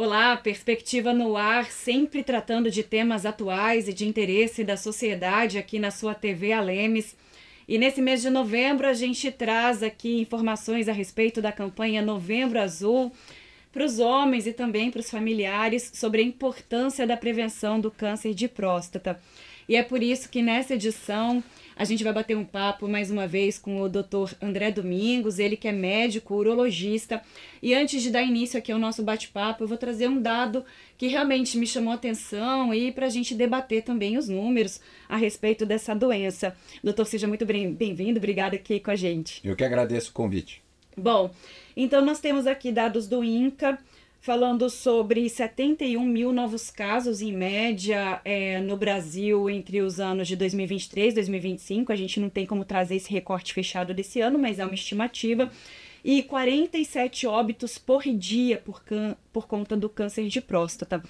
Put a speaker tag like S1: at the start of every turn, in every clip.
S1: Olá, Perspectiva no Ar, sempre tratando de temas atuais e de interesse da sociedade aqui na sua TV Alemes. E nesse mês de novembro a gente traz aqui informações a respeito da campanha Novembro Azul para os homens e também para os familiares sobre a importância da prevenção do câncer de próstata. E é por isso que nessa edição a gente vai bater um papo mais uma vez com o Dr. André Domingos, ele que é médico urologista. E antes de dar início aqui ao nosso bate-papo, eu vou trazer um dado que realmente me chamou a atenção e para a gente debater também os números a respeito dessa doença. Doutor, seja muito bem-vindo, obrigada aqui com a gente.
S2: Eu que agradeço o convite.
S1: Bom, então nós temos aqui dados do INCA, falando sobre 71 mil novos casos, em média, no Brasil, entre os anos de 2023 e 2025. A gente não tem como trazer esse recorte fechado desse ano, mas é uma estimativa. E 47 óbitos por dia por conta do câncer de próstata.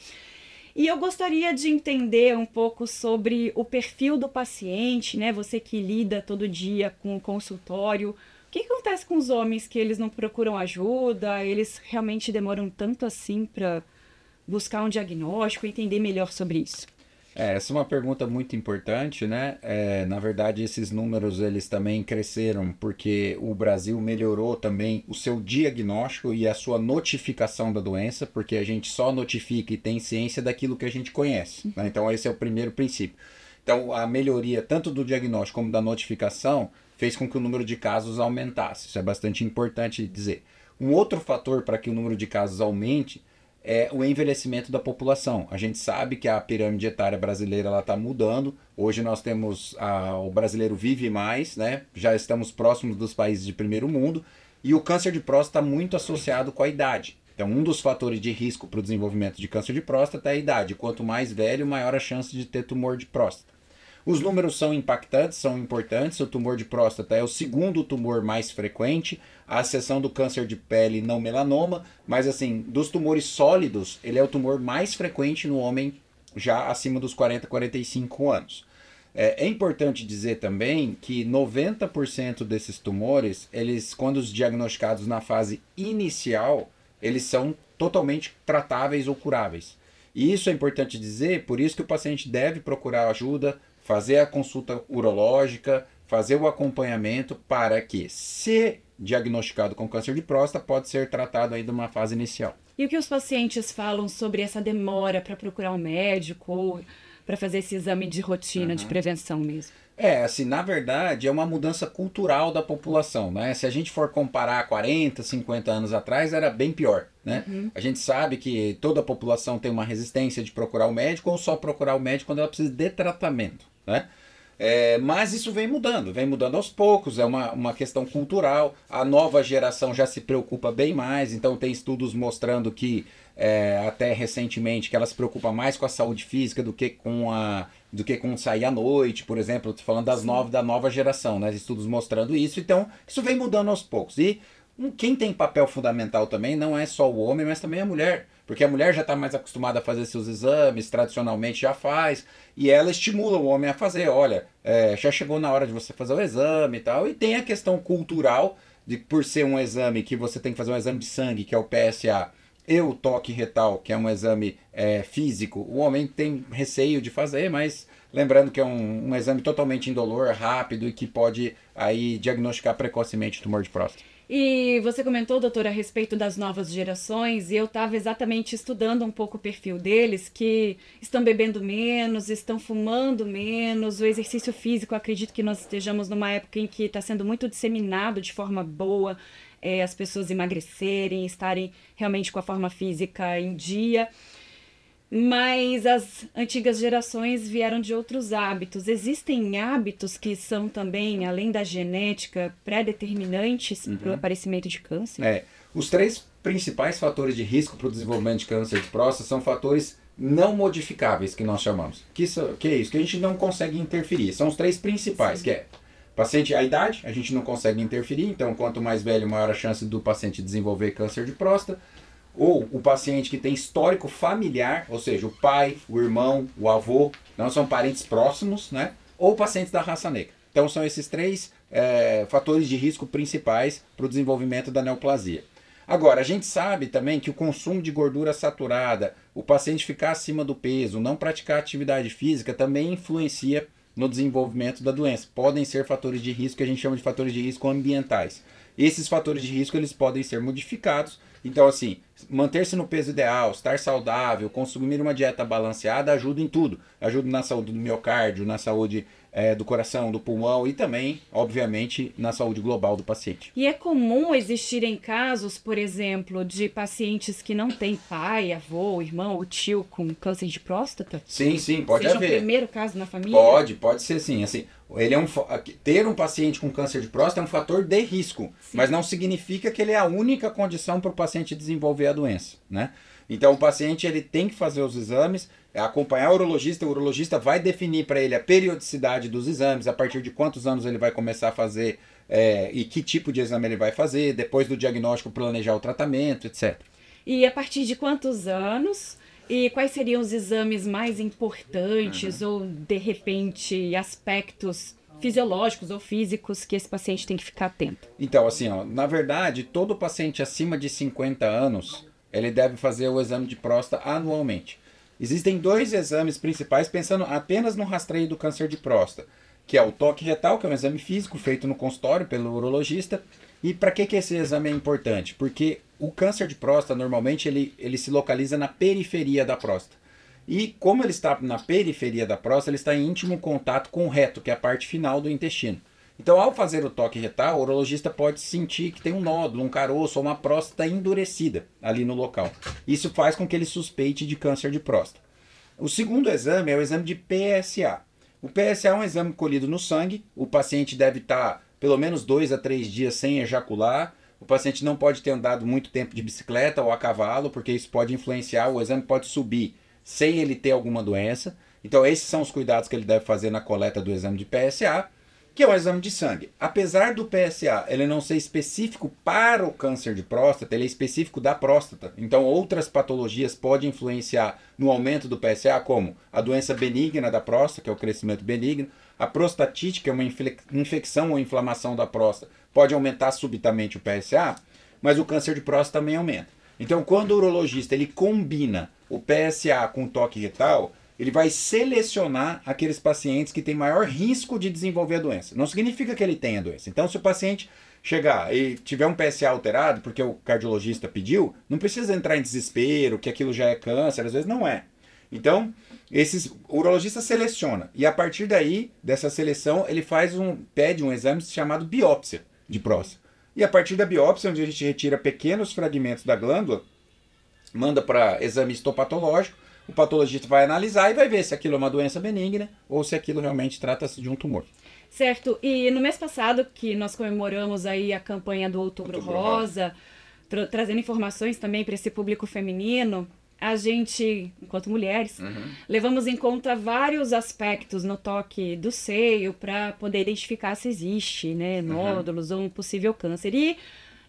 S1: E eu gostaria de entender um pouco sobre o perfil do paciente, né? Você que lida todo dia com o consultório. O que acontece com os homens que eles não procuram ajuda? Eles realmente demoram tanto assim para buscar um diagnóstico, entender melhor sobre isso?
S2: Essa é uma pergunta muito importante, né? Na verdade, esses números eles também cresceram porque o Brasil melhorou também o seu diagnóstico e a sua notificação da doença, porque a gente só notifica e tem ciência daquilo que a gente conhece, né? Então esse é o primeiro princípio. Então a melhoria tanto do diagnóstico como da notificação fez com que o número de casos aumentasse. Isso é bastante importante dizer. Um outro fator para que o número de casos aumente é o envelhecimento da população. A gente sabe que a pirâmide etária brasileira está mudando. Hoje nós temos o brasileiro vive mais, né? Já estamos próximos dos países de primeiro mundo e o câncer de próstata está muito associado com a idade. Então um dos fatores de risco para o desenvolvimento de câncer de próstata é a idade. Quanto mais velho, maior a chance de ter tumor de próstata. Os números são impactantes, são importantes. O tumor de próstata é o segundo tumor mais frequente, à exceção do câncer de pele não melanoma, mas assim, dos tumores sólidos, ele é o tumor mais frequente no homem já acima dos 40, 45 anos. É importante dizer também que 90% desses tumores, eles, quando diagnosticados na fase inicial, eles são totalmente tratáveis ou curáveis. E isso é importante dizer, por isso que o paciente deve procurar ajuda, fazer a consulta urológica, fazer o acompanhamento para que, se diagnosticado com câncer de próstata, pode ser tratado ainda numa fase inicial.
S1: E o que os pacientes falam sobre essa demora para procurar um médico ou para fazer esse exame de rotina, de prevenção mesmo?
S2: Assim, na verdade, é uma mudança cultural da população, né? Se a gente for comparar 40, 50 anos atrás, era bem pior, né? A gente sabe que toda a população tem uma resistência de procurar o médico ou só procurar o médico quando ela precisa de tratamento, né? Mas isso vem mudando aos poucos, é uma questão cultural. A nova geração já se preocupa bem mais, então tem estudos mostrando que até recentemente que ela se preocupa mais com a saúde física do que com sair à noite, por exemplo. Estou falando da nova geração, né? Estudos mostrando isso, então isso vem mudando aos poucos. E quem tem papel fundamental também não é só o homem, mas também a mulher. Porque a mulher já está mais acostumada a fazer seus exames, tradicionalmente já faz, e ela estimula o homem a fazer. Olha, já chegou na hora de você fazer o exame e tal. E tem a questão cultural, de por ser um exame que você tem que fazer um exame de sangue, que é o PSA, e o toque retal, que é um exame físico. O homem tem receio de fazer, mas lembrando que é um exame totalmente indolor, rápido e que pode aí diagnosticar precocemente o tumor de próstata.
S1: E você comentou, doutora, a respeito das novas gerações, e eu estava exatamente estudando um pouco o perfil deles, que estão bebendo menos, estão fumando menos, o exercício físico, acredito que nós estejamos numa época em que está sendo muito disseminado de forma boa, as pessoas emagrecerem, estarem realmente com a forma física em dia. Mas as antigas gerações vieram de outros hábitos. Existem hábitos que são também, além da genética, pré-determinantes para o aparecimento de câncer?
S2: Os três principais fatores de risco para o desenvolvimento de câncer de próstata são fatores não modificáveis, que nós chamamos. Que é isso? Que a gente não consegue interferir. São os três principais, que é paciente, a idade, a gente não consegue interferir, então quanto mais velho, maior a chance do paciente desenvolver câncer de próstata. Ou o paciente que tem histórico familiar, ou seja, o pai, o irmão, o avô, não são parentes próximos, né? Ou pacientes da raça negra. Então são esses três fatores de risco principais para o desenvolvimento da neoplasia. Agora, a gente sabe também que o consumo de gordura saturada, o paciente ficar acima do peso, não praticar atividade física, também influencia no desenvolvimento da doença. Podem ser fatores de risco que a gente chama de fatores de risco ambientais. Esses fatores de risco eles podem ser modificados. Então, assim, manter-se no peso ideal, estar saudável, consumir uma dieta balanceada ajuda em tudo. Ajuda na saúde do miocárdio, na saúde do coração, do pulmão e também, obviamente, na saúde global do paciente.
S1: E é comum existirem casos, por exemplo, de pacientes que não têm pai, avô, irmão ou tio com câncer de próstata?
S2: Sim, pode
S1: Seja
S2: haver.
S1: o primeiro caso na família?
S2: Pode ser sim. Assim, ele é ter um paciente com câncer de próstata é um fator de risco, sim, mas não significa que ele é a única condição para o paciente desenvolver a doença, né? Então o paciente ele tem que fazer os exames, acompanhar o urologista vai definir para ele a periodicidade dos exames, a partir de quantos anos ele vai começar a fazer e que tipo de exame ele vai fazer, depois do diagnóstico planejar o tratamento, etc.
S1: E a partir de quantos anos? E quais seriam os exames mais importantes ou, de repente, aspectos fisiológicos ou físicos que esse paciente tem que ficar atento?
S2: Então, assim, na verdade, todo paciente acima de 50 anos, ele deve fazer o exame de próstata anualmente. Existem 2 exames principais pensando apenas no rastreio do câncer de próstata, que é o toque retal, que é um exame físico feito no consultório pelo urologista. E para que esse exame é importante? Porque o câncer de próstata, normalmente, ele se localiza na periferia da próstata. E como ele está na periferia da próstata, ele está em íntimo contato com o reto, que é a parte final do intestino. Então, ao fazer o toque retal, o urologista pode sentir que tem um nódulo, um caroço ou uma próstata endurecida ali no local. Isso faz com que ele suspeite de câncer de próstata. O segundo exame é o exame de PSA. O PSA é um exame colhido no sangue. O paciente deve estar pelo menos 2 a 3 dias sem ejacular. O paciente não pode ter andado muito tempo de bicicleta ou a cavalo, porque isso pode influenciar. O exame pode subir sem ele ter alguma doença. Então, esses são os cuidados que ele deve fazer na coleta do exame de PSA. Que é um exame de sangue. Apesar do PSA ele não ser específico para o câncer de próstata, ele é específico da próstata. Então outras patologias podem influenciar no aumento do PSA, como a doença benigna da próstata, que é o crescimento benigno, a prostatite, que é uma infecção ou inflamação da próstata, pode aumentar subitamente o PSA, mas o câncer de próstata também aumenta. Então quando o urologista ele combina o PSA com o toque retal, ele vai selecionar aqueles pacientes que têm maior risco de desenvolver a doença. Não significa que ele tenha a doença. Então, se o paciente chegar e tiver um PSA alterado, porque o cardiologista pediu, não precisa entrar em desespero, que aquilo já é câncer, às vezes não é. Então, o urologista seleciona. E a partir daí, dessa seleção, ele pede um exame chamado biópsia de próstata. E a partir da biópsia, onde a gente retira pequenos fragmentos da glândula, manda para exame histopatológico, o patologista vai analisar e vai ver se aquilo é uma doença benigna ou se aquilo realmente trata-se de um tumor.
S1: Certo. E no mês passado, que nós comemoramos aí a campanha do Outubro Rosa, trazendo informações também para esse público feminino, a gente, enquanto mulheres, levamos em conta vários aspectos no toque do seio para poder identificar se existe, né, nódulos ou um possível câncer. E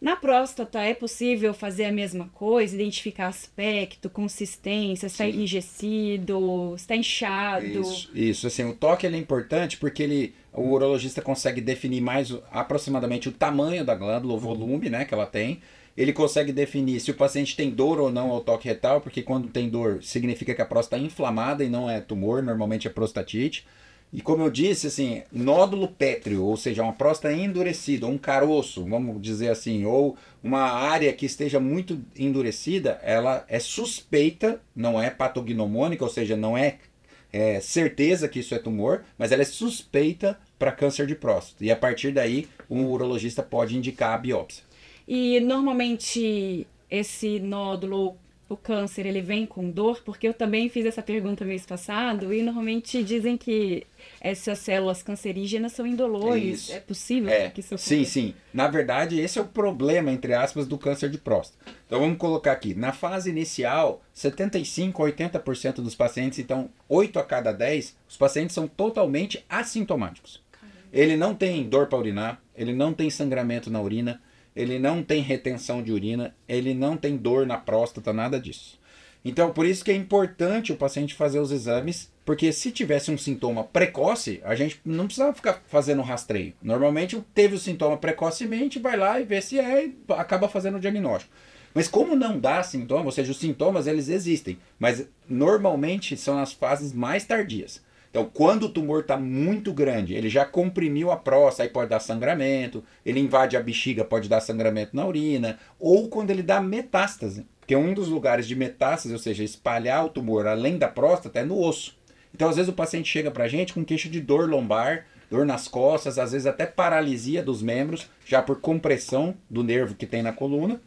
S1: na próstata é possível fazer a mesma coisa, identificar aspecto, consistência, se está enrijecido, se está inchado.
S2: Isso. Assim, o toque ele é importante porque o urologista consegue definir mais aproximadamente o tamanho da glândula, o volume, né, que ela tem. Ele consegue definir se o paciente tem dor ou não ao toque retal, porque quando tem dor significa que a próstata é inflamada e não é tumor, normalmente é prostatite. E como eu disse, assim, nódulo pétreo, ou seja, uma próstata endurecida, um caroço, vamos dizer assim, ou uma área que esteja muito endurecida, ela é suspeita, não é patognomônica, ou seja, não é certeza que isso é tumor, mas ela é suspeita para câncer de próstata. E a partir daí, um urologista pode indicar a biópsia.
S1: E normalmente esse nódulo, o câncer, ele vem com dor? Porque eu também fiz essa pergunta mês passado e normalmente dizem que essas células cancerígenas são indolores. Isso. É possível que isso aconteça?
S2: Sim. Na verdade, esse é o problema, entre aspas, do câncer de próstata. Então vamos colocar aqui. Na fase inicial, 75% a 80% dos pacientes, então 8 a cada 10, os pacientes são totalmente assintomáticos. Caramba. Ele não tem dor para urinar, ele não tem sangramento na urina, ele não tem retenção de urina, ele não tem dor na próstata, nada disso. Então, por isso que é importante o paciente fazer os exames, porque se tivesse um sintoma precoce, a gente não precisava ficar fazendo rastreio. Normalmente, teve o sintoma precocemente, vai lá e vê se e acaba fazendo o diagnóstico. Mas como não dá sintoma, ou seja, os sintomas eles existem, mas normalmente são nas fases mais tardias. Então, quando o tumor está muito grande, ele já comprimiu a próstata, aí pode dar sangramento, ele invade a bexiga, pode dar sangramento na urina, ou quando ele dá metástase, que é um dos lugares de metástase, ou seja, espalhar o tumor além da próstata, é no osso. Então, às vezes o paciente chega para a gente com queixa de dor lombar, dor nas costas, às vezes até paralisia dos membros, já por compressão do nervo que tem na coluna.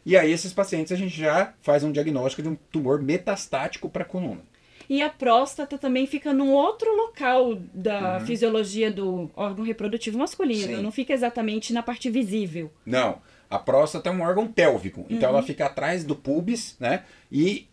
S2: E aí, esses pacientes, a gente já faz um diagnóstico de um tumor metastático para a coluna.
S1: E a próstata também fica num outro local da fisiologia do órgão reprodutivo masculino. Sim. Não fica exatamente na parte visível.
S2: Não. A próstata é um órgão pélvico. Então ela fica atrás do púbis, né? E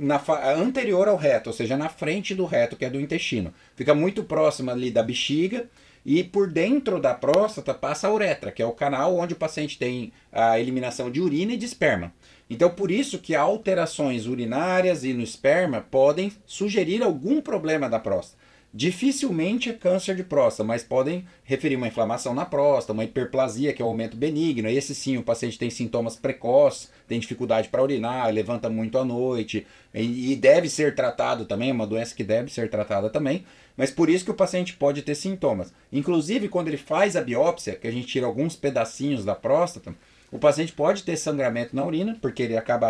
S2: anterior ao reto, ou seja, na frente do reto, que é do intestino. Fica muito próxima ali da bexiga. E por dentro da próstata passa a uretra, que é o canal onde o paciente tem a eliminação de urina e de esperma. Então, por isso que alterações urinárias e no esperma podem sugerir algum problema da próstata. Dificilmente é câncer de próstata, mas podem referir uma inflamação na próstata, uma hiperplasia, que é o aumento benigno. Esse sim, o paciente tem sintomas precoces, tem dificuldade para urinar, levanta muito à noite e deve ser tratado também, é uma doença que deve ser tratada também. Mas por isso que o paciente pode ter sintomas. Inclusive, quando ele faz a biópsia, que a gente tira alguns pedacinhos da próstata, o paciente pode ter sangramento na urina, porque ele acaba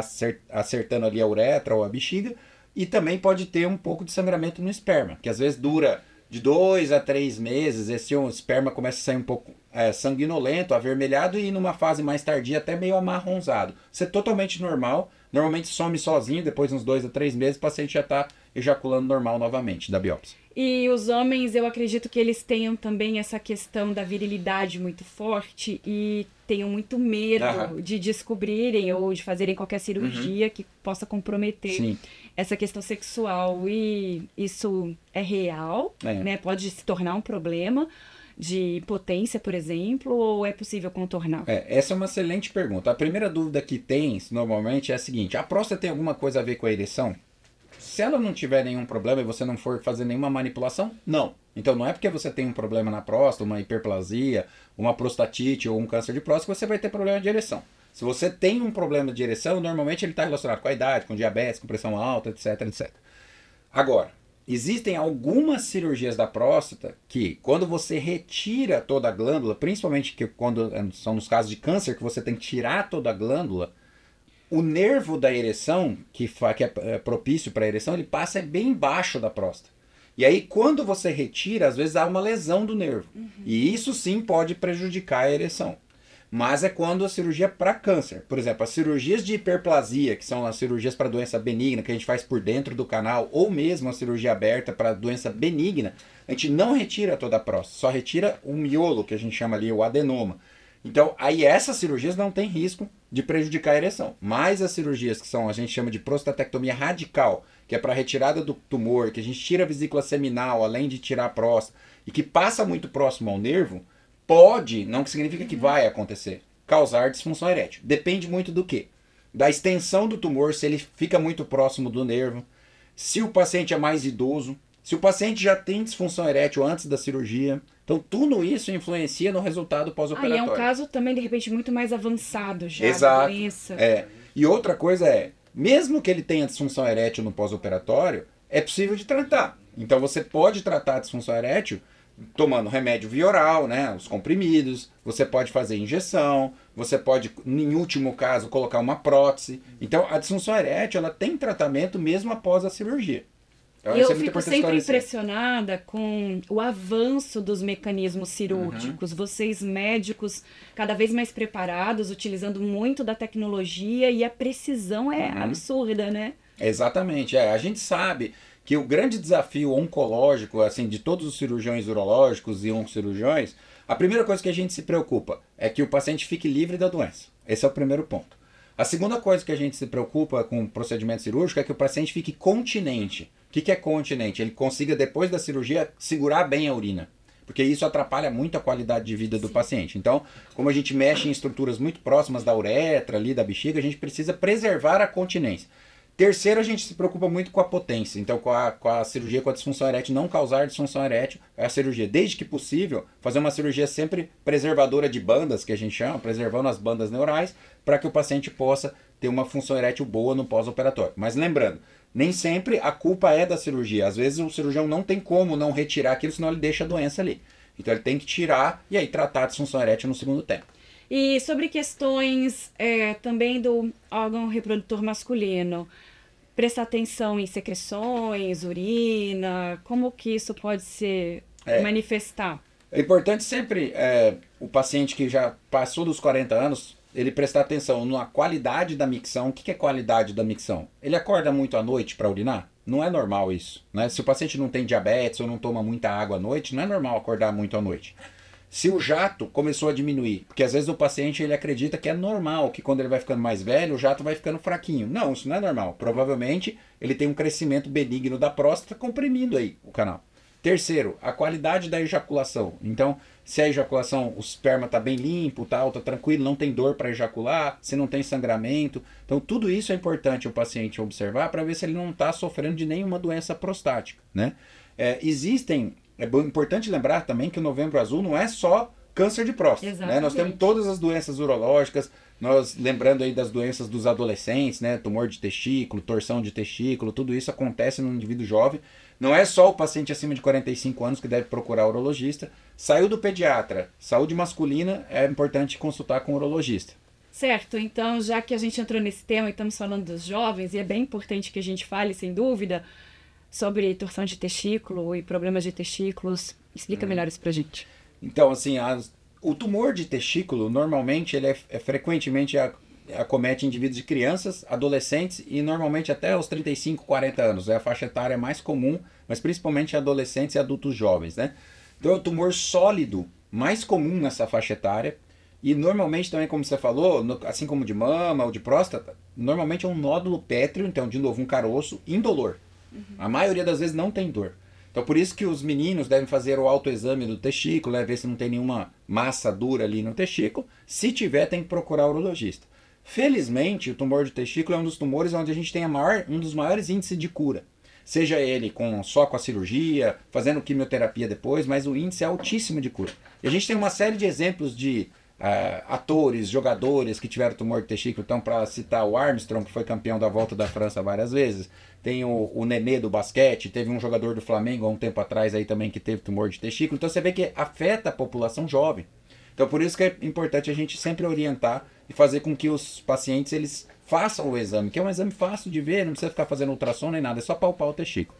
S2: acertando ali a uretra ou a bexiga, e também pode ter um pouco de sangramento no esperma, que às vezes dura de 2 a 3 meses, esse esperma começa a sair um pouco sanguinolento, avermelhado, e numa fase mais tardia até meio amarronzado. Isso é totalmente normal, normalmente some sozinho, depois de uns 2 a 3 meses o paciente já está ejaculando normal novamente da biópsia.
S1: E os homens, eu acredito que eles tenham também essa questão da virilidade muito forte e tenham muito medo de descobrirem ou de fazerem qualquer cirurgia que possa comprometer essa questão sexual. E isso é real, né? Pode se tornar um problema de impotência, por exemplo, ou é possível contornar?
S2: Essa é uma excelente pergunta. A primeira dúvida que tem, normalmente, é a seguinte: a próstata tem alguma coisa a ver com a ereção? Se ela não tiver nenhum problema e você não for fazer nenhuma manipulação, não. Então não é porque você tem um problema na próstata, uma hiperplasia, uma prostatite ou um câncer de próstata que você vai ter problema de ereção. Se você tem um problema de ereção, normalmente ele está relacionado com a idade, com diabetes, com pressão alta, etc, etc. Agora, existem algumas cirurgias da próstata que, quando você retira toda a glândula, principalmente quando são nos casos de câncer, que você tem que tirar toda a glândula, o nervo da ereção, que é propício para a ereção, ele passa bem embaixo da próstata. E aí, quando você retira, às vezes há uma lesão do nervo. E isso sim pode prejudicar a ereção. Mas é quando a cirurgia é para câncer. Por exemplo, as cirurgias de hiperplasia, que são as cirurgias para doença benigna, que a gente faz por dentro do canal, ou mesmo a cirurgia aberta para doença benigna, a gente não retira toda a próstata, só retira o miolo, que a gente chama ali o adenoma. Então, aí essas cirurgias não tem risco de prejudicar a ereção. Mas as cirurgias que são, a gente chama de prostatectomia radical, que é para retirada do tumor, que a gente tira a vesícula seminal, além de tirar a próstata, e que passa muito próximo ao nervo, pode, não significa que vai acontecer, causar disfunção erétil. Depende muito do quê? Da extensão do tumor, se ele fica muito próximo do nervo, se o paciente é mais idoso, se o paciente já tem disfunção erétil antes da cirurgia. Então, tudo isso influencia no resultado pós-operatório.
S1: E é um caso também, de repente, muito mais avançado já
S2: da
S1: doença.
S2: E outra coisa mesmo que ele tenha disfunção erétil no pós-operatório, é possível de tratar. Então, você pode tratar a disfunção erétil tomando remédio via oral, né, os comprimidos, você pode fazer injeção, você pode, em último caso, colocar uma prótese. Então, a disfunção erétil, ela tem tratamento mesmo após a cirurgia.
S1: Então, eu fico sempre impressionada com o avanço dos mecanismos cirúrgicos. Vocês, médicos, cada vez mais preparados, utilizando muito da tecnologia, e a precisão é absurda, né?
S2: Exatamente. A gente sabe que o grande desafio oncológico, assim, de todos os cirurgiões urológicos e oncocirurgiões, a primeira coisa que a gente se preocupa é que o paciente fique livre da doença. Esse é o primeiro ponto. A segunda coisa que a gente se preocupa com o procedimento cirúrgico é que o paciente fique continente. O que é continente? Ele consiga, depois da cirurgia, segurar bem a urina. Porque isso atrapalha muito a qualidade de vida do paciente. Então, como a gente mexe em estruturas muito próximas da uretra, ali da bexiga, a gente precisa preservar a continência. Terceiro, a gente se preocupa muito com a potência. Então, com a cirurgia com a disfunção erétil, não causar disfunção erétil, é a cirurgia. Desde que possível, fazer uma cirurgia sempre preservadora de bandas, que a gente chama, preservando as bandas neurais, para que o paciente possa ter uma função erétil boa no pós-operatório. Mas lembrando, nem sempre a culpa é da cirurgia. Às vezes o cirurgião não tem como não retirar aquilo, senão ele deixa a doença ali. Então ele tem que tirar e aí tratar a disfunção erétil no segundo tempo.
S1: E sobre questões também do órgão reprodutor masculino, prestar atenção em secreções, urina, como que isso pode se manifestar?
S2: É importante sempre o paciente que já passou dos 40 anos, ele prestar atenção na qualidade da micção. O que é qualidade da micção? Ele acorda muito à noite para urinar? Não é normal isso, né? Se o paciente não tem diabetes ou não toma muita água à noite, não é normal acordar muito à noite. Se o jato começou a diminuir, porque às vezes o paciente ele acredita que é normal, que quando ele vai ficando mais velho, o jato vai ficando fraquinho. Não, isso não é normal. Provavelmente ele tem um crescimento benigno da próstata comprimindo aí o canal. Terceiro, a qualidade da ejaculação. Então, se a ejaculação, o esperma está bem limpo, tá tranquilo, não tem dor para ejacular, se não tem sangramento. Então, tudo isso é importante o paciente observar para ver se ele não está sofrendo de nenhuma doença prostática, né? É importante lembrar também que o Novembro Azul não é só câncer de próstata, né? Nós temos todas as doenças urológicas, nós lembrando aí das doenças dos adolescentes, né? Tumor de testículo, torção de testículo, tudo isso acontece no indivíduo jovem. Não é só o paciente acima de 45 anos que deve procurar urologista. Saiu do pediatra, saúde masculina, é importante consultar com o urologista.
S1: Certo, então já que a gente entrou nesse tema e estamos falando dos jovens, e é bem importante que a gente fale, sem dúvida, sobre torção de testículo e problemas de testículos. Explica melhor isso pra gente.
S2: Então, assim, o tumor de testículo, normalmente, ele frequentemente acomete indivíduos de crianças, adolescentes e normalmente até os 35, 40 anos. É a faixa etária mais comum, mas principalmente adolescentes e adultos jovens, né? Então é o tumor sólido mais comum nessa faixa etária e normalmente também, como você falou, assim como de mama ou de próstata, normalmente é um nódulo pétreo, então de novo um caroço indolor. A maioria das vezes não tem dor. Então por isso que os meninos devem fazer o autoexame do testículo, ver se não tem nenhuma massa dura ali no testículo. Se tiver, tem que procurar o urologista. Felizmente, o tumor de testículo é um dos tumores onde a gente tem um dos maiores índices de cura. Seja ele só com a cirurgia, fazendo quimioterapia depois, mas o índice é altíssimo de cura. E a gente tem uma série de exemplos de atores, jogadores que tiveram tumor de testículo. Então, para citar o Armstrong, que foi campeão da Volta da França várias vezes, tem o Nenê do basquete, teve um jogador do Flamengo há um tempo atrás aí também que teve tumor de testículo. Então você vê que afeta a população jovem. Então por isso que é importante a gente sempre orientar e fazer com que os pacientes eles façam o exame, que é um exame fácil de ver, não precisa ficar fazendo ultrassom nem nada, é só palpar o testículo.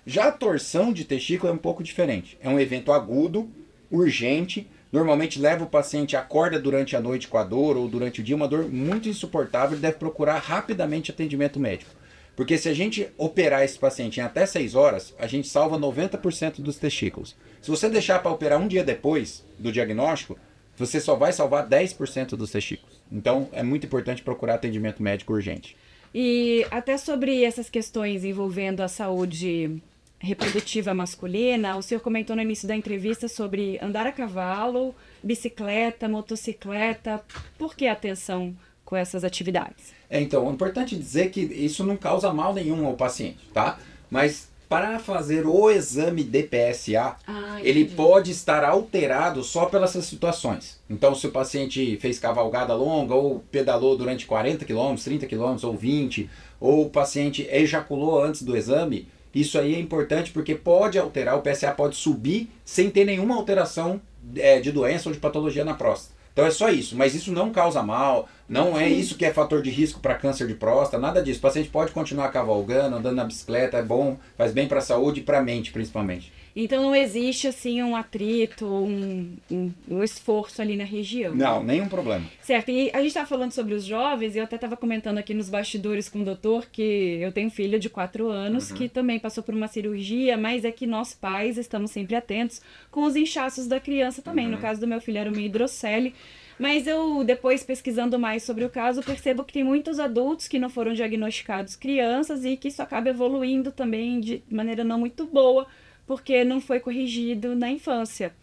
S2: Já a torção de testículo é um pouco diferente. É um evento agudo, urgente, normalmente leva o paciente, acorda durante a noite com a dor ou durante o dia, uma dor muito insuportável, ele deve procurar rapidamente atendimento médico. Porque se a gente operar esse paciente em até 6 horas, a gente salva 90% dos testículos. Se você deixar para operar um dia depois do diagnóstico, você só vai salvar 10% dos testículos. Então é muito importante procurar atendimento médico urgente.
S1: E até sobre essas questões envolvendo a saúde reprodutiva masculina, o senhor comentou no início da entrevista sobre andar a cavalo, bicicleta, motocicleta. Por que atenção com essas atividades?
S2: Então, é importante dizer que isso não causa mal nenhum ao paciente, tá? Mas para fazer o exame de PSA, ele pode estar alterado só pelas situações. Então, se o paciente fez cavalgada longa ou pedalou durante 40 km, 30 km ou 20, ou o paciente ejaculou antes do exame, isso aí é importante porque pode alterar, o PSA pode subir sem ter nenhuma alteração de doença ou de patologia na próstata. Então é só isso, mas isso não causa mal, não é isso que é fator de risco para câncer de próstata, nada disso. O paciente pode continuar cavalgando, andando na bicicleta, é bom, faz bem para a saúde e para a mente principalmente.
S1: Então não existe assim um atrito, um esforço ali na região?
S2: Não, nenhum problema.
S1: Certo, e a gente estava falando sobre os jovens, e eu até estava comentando aqui nos bastidores com o doutor que eu tenho um filho de 4 anos que também passou por uma cirurgia, mas é que nós pais estamos sempre atentos com os inchaços da criança também. No caso do meu filho era uma hidrocele. Mas eu, depois pesquisando mais sobre o caso, percebo que tem muitos adultos que não foram diagnosticados crianças e que isso acaba evoluindo também de maneira não muito boa, porque não foi corrigido na infância.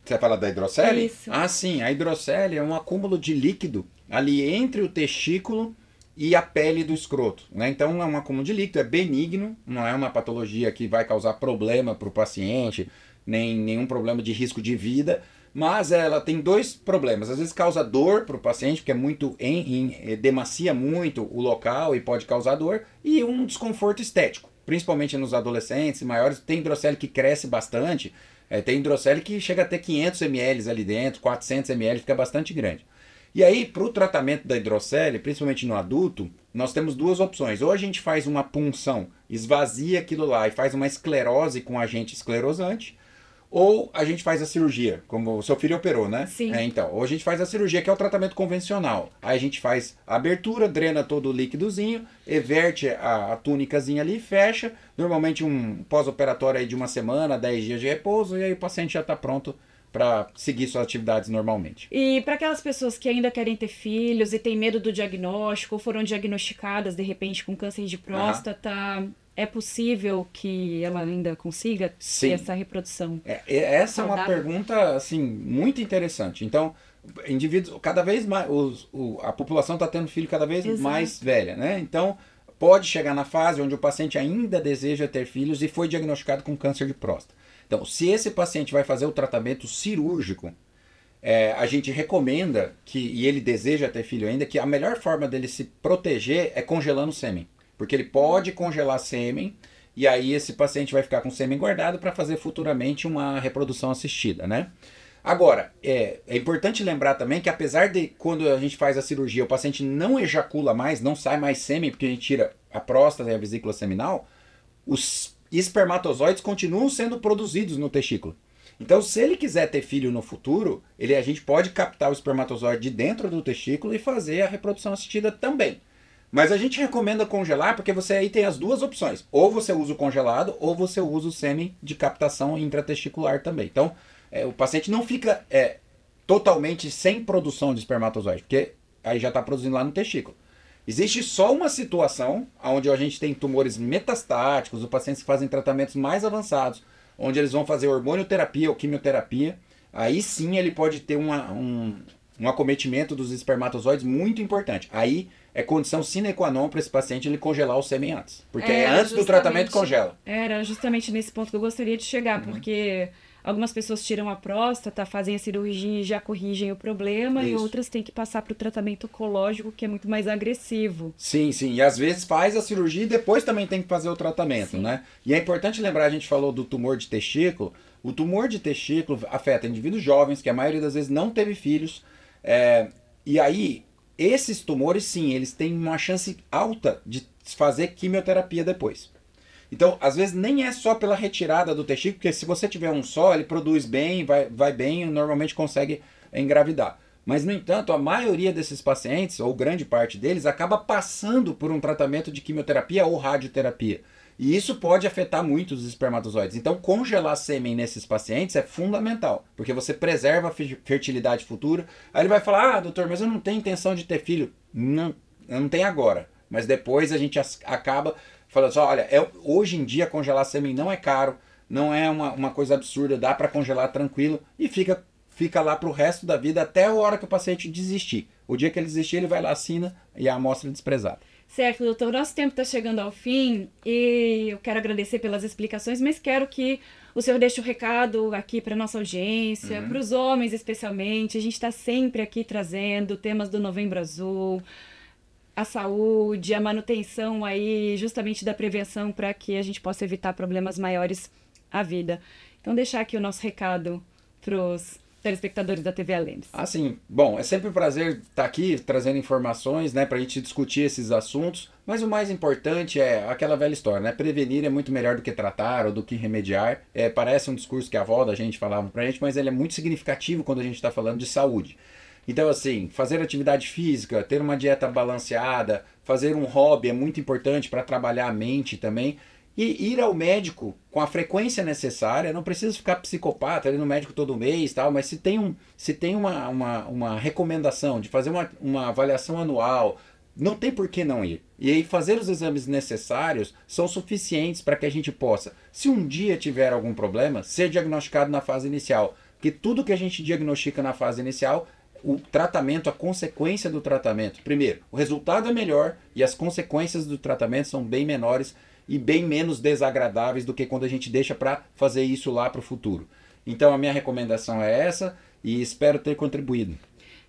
S2: Você fala da hidrocele?
S1: Isso.
S2: Ah, sim. A hidrocele é um acúmulo de líquido ali entre o testículo e a pele do escroto, né? Então é um acúmulo de líquido, é benigno, não é uma patologia que vai causar problema para o paciente, nem nenhum problema de risco de vida, mas ela tem dois problemas. Às vezes causa dor para o paciente, porque é muito demacia muito o local e pode causar dor, e um desconforto estético, principalmente nos adolescentes e maiores. Tem hidrocele que cresce bastante, tem hidrocele que chega a ter 500 ml ali dentro, 400 ml, fica bastante grande. E aí, para o tratamento da hidrocele, principalmente no adulto, nós temos duas opções. Ou a gente faz uma punção, esvazia aquilo lá e faz uma esclerose com agente esclerosante, ou a gente faz a cirurgia, como o seu filho operou, né?
S1: Sim.
S2: Então, ou a gente faz a cirurgia, que é o tratamento convencional. Aí a gente faz a abertura, drena todo o líquidozinho, everte a túnicazinha ali, fecha. Normalmente um pós-operatório aí de uma semana, 10 dias de repouso, e aí o paciente já está pronto para seguir suas atividades normalmente.
S1: E para aquelas pessoas que ainda querem ter filhos e têm medo do diagnóstico, ou foram diagnosticadas de repente com câncer de próstata, é possível que ela ainda consiga ter essa reprodução?
S2: Essa é uma pergunta assim, muito interessante. Então, indivíduos, cada vez mais, a população está tendo filho cada vez mais velha, né? Então, pode chegar na fase onde o paciente ainda deseja ter filhos e foi diagnosticado com câncer de próstata. Então, se esse paciente vai fazer o tratamento cirúrgico, a gente recomenda e ele deseja ter filho ainda, que a melhor forma dele se proteger é congelando o sêmen. Porque ele pode congelar sêmen e aí esse paciente vai ficar com sêmen guardado para fazer futuramente uma reprodução assistida, né? Agora, é importante lembrar também que apesar de quando a gente faz a cirurgia o paciente não ejacula mais, não sai mais sêmen porque a gente tira a próstata e a vesícula seminal, os espermatozoides continuam sendo produzidos no testículo. Então, se ele quiser ter filho no futuro, a gente pode captar o espermatozoide de dentro do testículo e fazer a reprodução assistida também. Mas a gente recomenda congelar porque você aí tem as duas opções. Ou você usa o congelado, ou você usa o sêmen de captação intratesticular também. Então, o paciente não fica totalmente sem produção de espermatozoide, porque aí já está produzindo lá no testículo. Existe só uma situação onde a gente tem tumores metastáticos, os pacientes fazem tratamentos mais avançados, onde eles vão fazer hormonioterapia ou quimioterapia. Aí sim ele pode ter um acometimento dos espermatozoides muito importante. Aí é condição sine qua non para esse paciente ele congelar o sêmen antes. Porque antes do tratamento congela.
S1: Era justamente nesse ponto que eu gostaria de chegar, porque algumas pessoas tiram a próstata, fazem a cirurgia e já corrigem o problema, e outras têm que passar para o tratamento oncológico, que é muito mais agressivo.
S2: Sim, sim. E às vezes faz a cirurgia e depois também tem que fazer o tratamento, né? E é importante lembrar, a gente falou do tumor de testículo. O tumor de testículo afeta indivíduos jovens, que a maioria das vezes não teve filhos. E aí, esses tumores, sim, eles têm uma chance alta de fazer quimioterapia depois. Então, às vezes, nem é só pela retirada do testículo, porque se você tiver um só, ele produz bem, vai bem e normalmente consegue engravidar. Mas, no entanto, a maioria desses pacientes, ou grande parte deles, acaba passando por um tratamento de quimioterapia ou radioterapia. E isso pode afetar muito os espermatozoides. Então, congelar sêmen nesses pacientes é fundamental, porque você preserva a fertilidade futura. Aí ele vai falar, doutor, mas eu não tenho intenção de ter filho. Não, eu não tenho agora. Mas depois a gente acaba falando assim, olha, hoje em dia congelar sêmen não é caro, não é uma coisa absurda, dá para congelar tranquilo e fica lá para o resto da vida até a hora que o paciente desistir. O dia que ele desistir, ele vai lá, assina e a amostra é desprezada.
S1: Certo, doutor. Nosso tempo está chegando ao fim e eu quero agradecer pelas explicações, mas quero que o senhor deixe o recado aqui para nossa audiência, para os homens especialmente. A gente está sempre aqui trazendo temas do Novembro Azul, a saúde, a manutenção aí justamente da prevenção para que a gente possa evitar problemas maiores à vida. Então, deixar aqui o nosso recado para os telespectadores da TV Alemes.
S2: Sim. Bom, é sempre um prazer estar aqui trazendo informações, né, para a gente discutir esses assuntos, mas o mais importante é aquela velha história, né? Prevenir é muito melhor do que tratar ou do que remediar. Parece um discurso que a avó da gente falava pra gente, mas ele é muito significativo quando a gente está falando de saúde. Então, assim, fazer atividade física, ter uma dieta balanceada, fazer um hobby é muito importante para trabalhar a mente também. E ir ao médico com a frequência necessária, não precisa ficar psicopata, ir no médico todo mês, tal, mas se tem uma recomendação de fazer uma avaliação anual, não tem por que não ir. E aí fazer os exames necessários são suficientes para que a gente possa, se um dia tiver algum problema, ser diagnosticado na fase inicial. Porque tudo que a gente diagnostica na fase inicial, o tratamento, a consequência do tratamento. Primeiro, o resultado é melhor e as consequências do tratamento são bem menores e bem menos desagradáveis do que quando a gente deixa para fazer isso lá para o futuro. Então a minha recomendação é essa, e espero ter contribuído.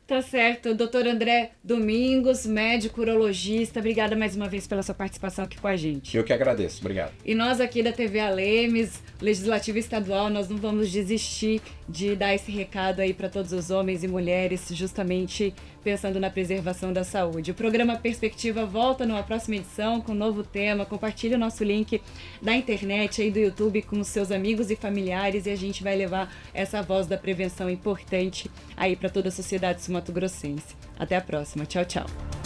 S1: Tá certo. Doutor André Domingos, médico urologista, obrigada mais uma vez pela sua participação aqui com a gente.
S2: Eu que agradeço, obrigado.
S1: E nós aqui da TV Alemes, Legislativo Estadual, nós não vamos desistir de dar esse recado aí para todos os homens e mulheres, justamente pensando na preservação da saúde. O programa Perspectiva volta numa próxima edição com um novo tema. Compartilhe o nosso link da internet aí do YouTube com os seus amigos e familiares e a gente vai levar essa voz da prevenção importante aí para toda a sociedade sul-mato-grossense. Até a próxima. Tchau, tchau.